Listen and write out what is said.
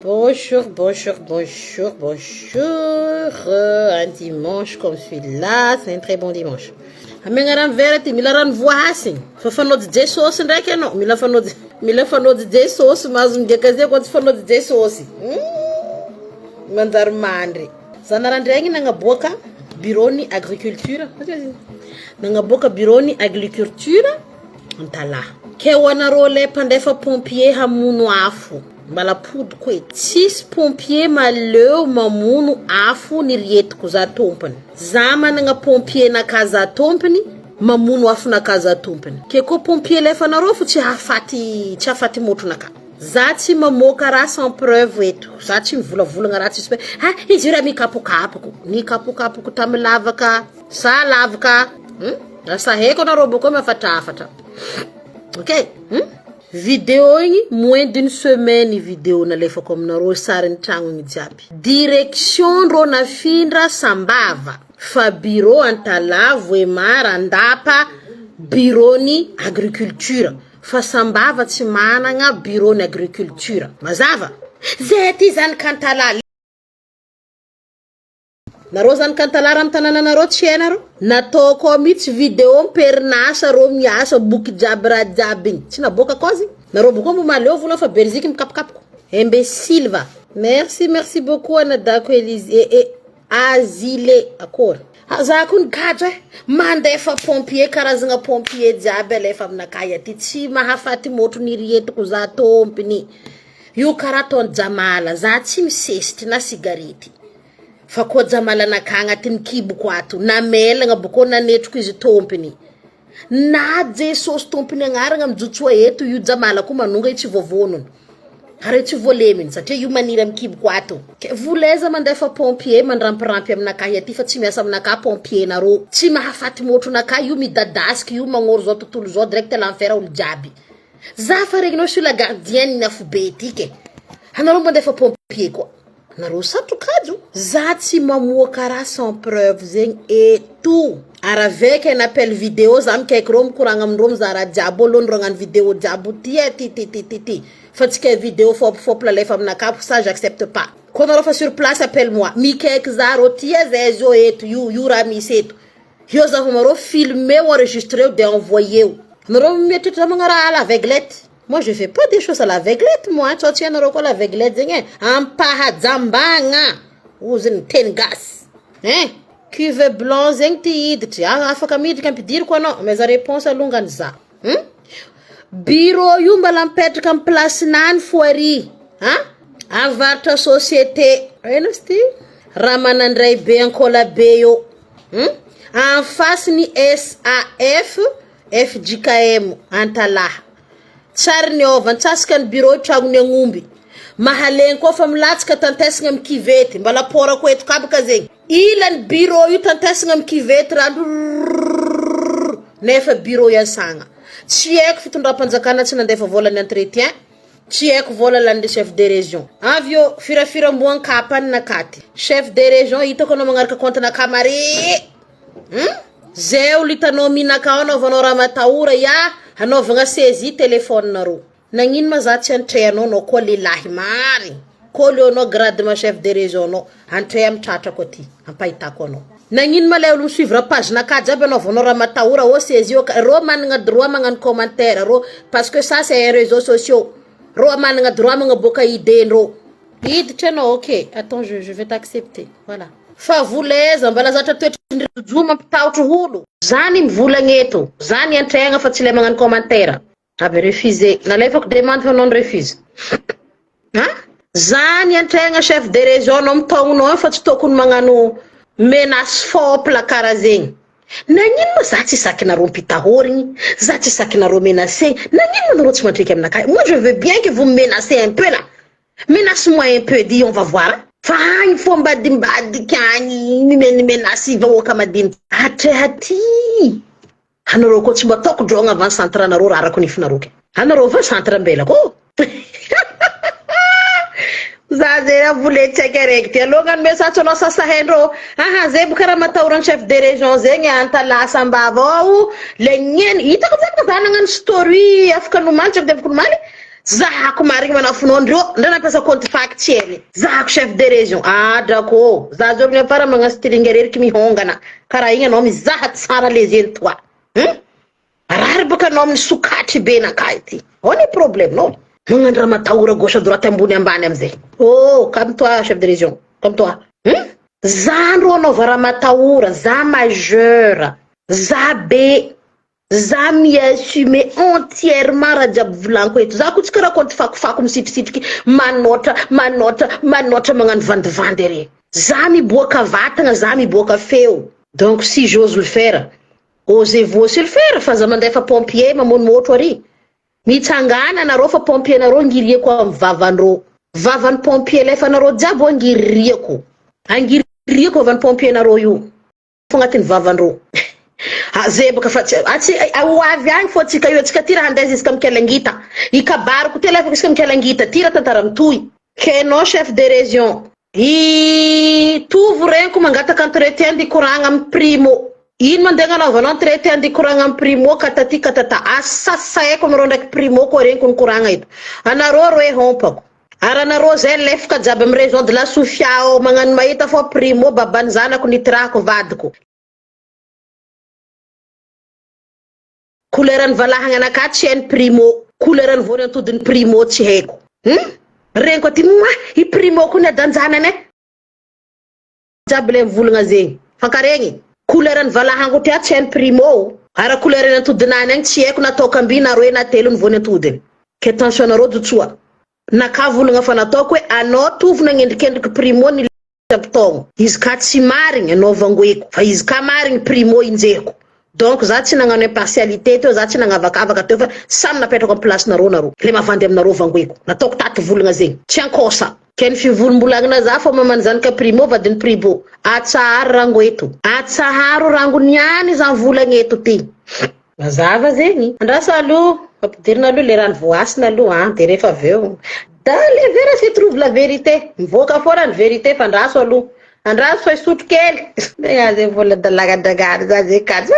Bonjour, bonjour, bonjour, bonjour. Un dimanche comme celui-là, c'est un très bon dimanche. Amenga ran verity mila rano voasigny fa fanody jesosy ndraiky anao mila fanody jesosy mahazo midiaka zay koa tsy fanody jesosy manjary mandry zanarandraigny nagnaboaka bureau-ny agriculture nagnaboaka bureau-ny agriculture antalaha ke ho anareo le mpandefa pompier hamono afo mbala podiko hoe tsisy pompier maleo mamono afo ny rietiko za tompony za managna pompier naka za tompony mamono afo naka za tompony ke ko pompier lefa nareo fo tsy hafaty motro naka za tsy mamoaka raha sans preuve eto za tsy mivolavolagna raha tsisy izy raha mikapokapoko tamy lavaka sa lavaka sa heko nareo boko mafatrafatra ok vidéo igny moins d'une semaine vidéo nalefako aminareo sariny tragno igny jiaby direction ro nafindra sambava fa bureau antala voemara andapa bureau-ny agriculture fa sambava tsy managna bureau-ny agriculture mazava zay ty zany kantala nareo zany kantala raha amtanana nareo tsy hainareo nataoko mihitsy vidéo perinasa ro miasa boky jiaby raha jiaby igny tsy naboaka kozy nareo boko mo maleo vola fa Belgique mikapokapoko imbécile va merci beaucoup anadako Elise Azile akory za kun gadra mandefa pompier karazagna pompier jiaby alefa aminakay aty tsy mahafaty motro ny rietiko za tompony io karaha ton jamala za tsy misesitry na sigarety fa ko jamala naka agnatiny kiboko ato na melagna boko nanetriko izy tompony na jesosy tompony agnaragna mijotsoa eto io jamala ko manonga itsy vovonony ary tsy voleminy satria io maniry am kiboko ato ke voleza mandefa pompier mandrampirampi aminaka aty fa tsy miasa aminaka pompier nareo tsy mahafaty motro naka io midadasiky io magnoro zao tontolo zao direct l'enfer olo jiaby za fa regninao sur la gardienne na fobe etike anareo mandefa pompier koa nareo satrokajo za tsy mamoaka raha sans preuve zegny eto araveke na appel vidéo za mikaiky rô mikoragna amindrô mizara jiaby ôlony rô agnano vidéo jiaby ty fa tsika vidéo fopofopy lalefa aminaka ça j'accepte pas ko nareo fa sur place appelle moi mikaiky za rô tia zay zo eto io raha misy eto io za marô filmer ou enregistrer de envoyer nareo mietitra magnara l'aveuglette. Moi, je fais pas des choses à l'aveuglette, moi. Tu tiens à l'aveuglette, en pahadzambanga. Using tengas. Hein? Cuve blanc, zeng ti idri. Afaka midri kan dire quoi non? Mais la réponse à longanza. Bureau yu mbalampetri kam place nan foiri. Hein? Avarta société. Enosti? Ramanandray be ankola beyo. En face ni SAF, FJKM, antalaha. Tsary niova ntsasaka ny bureau tragno agnomby mahaleny koa fa milatsaka tantesagna amin'ny kivety mbala porako eto kabaka zegny ilany bureau io tantesagna amin'ny kivety raha nefa bureau iasagna tsy haiko fitondram-panjakana tsy nandefa volany entretien tsy haiko vola lany chef de région avyo firafiramboan-kapany nakaty chef de région hitako anao magnaraka compte nakamare zay olo hitanao minaka anaovanao raha matahora hanaovagna saisie téléphone nareo nagnino ma za tsy antrehanao nao koa lelahy marigny ko leonao grade ma chef de région nao antreha mitratrako aty ampahitako anao nagnino ma le olo misuivre page naka jiaby anaovanao raha matahora o saisie ro managna droit magnano commentaire ro parce que ça c'est un réseau sociaux ro managna droit magnaboaka idéndreo iditra anao ok attends je vais t'accepter voilà fa voleza mbala zatra toetra ndrijo mampitaotro holo zany mivolagna eto zany antregna fa tsy le magnano commentaire aby refusé nalefako demande fa non refuse zany antregna chef de région no mitognono fa tsy tokony magnano menace fopla kara zegny nagnino ma za tsy sakinareo mpitahorigny za tsy sakinareo menacé nagnino ma nareo tsy mandriky aminaka moi je veux bien que vous me menacez un peu là menace-moi un peu dis on va voir fa agny fo mbadimbadiky agny nimenasy vahoaka madiniky aty anareo koa tsy mba ataoko drogna avant centre anareo raha arako nifinareo ke anareo va centre ambela ko za zay avoletsaiky araiky ty alongany message anao sasahendro zay boka raha matahorany chef de région zegny antalasa ambava ao le gneny hitako zany za nagnano story afaka nomaly chef de afaka nomaly zahako marigny manafonondreo ndre nampiasa compte factuel zahako chef de région drako za zao afara magnasitilingeriky mihongana karaha igny anao mizaha tsara lezeny toa arary baka anao amin'ny sokatry be nakay ty any problème no magnano raha matahora gauche à droite ambony ambany amizay comme toi chef de région comme toi za andro anaova raha matahora za majeur za be za mi-assumer entièrement raha jiaby volaniko eto za ko tsy karaha compte fakofako misitrisitriky manotra magnano vandivandy are za miboaka vatagna za miboaka feo donc si j'ose le faire osez-vous aussi le faire fa za mandefa pompier mamono motro ary mitsangana nareo fa pompier nareo ngiriako amy vavan'ny pompier lefa nareo jiaby ngiriako vavan'ny pompier nareo io fo agnatin'ny vavandreo zay baka fa atsy avy agny fô tsika io tsika ty raha andeza isika mikelangita ikabariko ty lefa isika mikelangita ty raha tantara mitoy kenao chef de région tovo renko mangataka entretien di koragna amy primo ino mandeha anaovanao entretien di koragna amy primo kataty katata asasaiko anareo ndraiky primo ko renko ny koragna ito anareo roe hompako ara nareo zay lefaka jiaby amy raison de la Sofia magnano mahita fô primo babany zanako nitrahako vadiko couleur ny valahagna anaka tsy hainy primo couleur ny vony antodiny primo tsy haiko renko aty i primo ko ny adanjanane jiaby le volagna zegny fankaregny couleur ny valahagna ty tsy hainy primo ara couleur ny antodinany agny tsy haiko natao kambi na roe na telo ny vony antodiny ke attention nareo jotsoa naka volagna fa nataoko hoe anao tovona gn'endrikendriky primo ny abitogno izy ka tsy marigny anao vangoeko fa izy ka marigny primo injehiko donc za tsy nagnano impartialité teo za tsy nagnavakavaka teo fa samy napetrako amy place nareo le mavandy aminareo vangoeko nataoko taty volagna zegny tsy ankosa ken fivolombolagna za fô mamany zany ka primo vadiny primo atsaharo rango eto atsaharo rango niany za volagna eto ty mazava zegny andrasa aloha ampidirina aloha le rano voasina aloha de rehefa aveo dans les verres se trouve la vérité mivoaka fôra ny vérité fa andraso aloha andraso fa isotro kely zay vola dalagadagary za zay kazy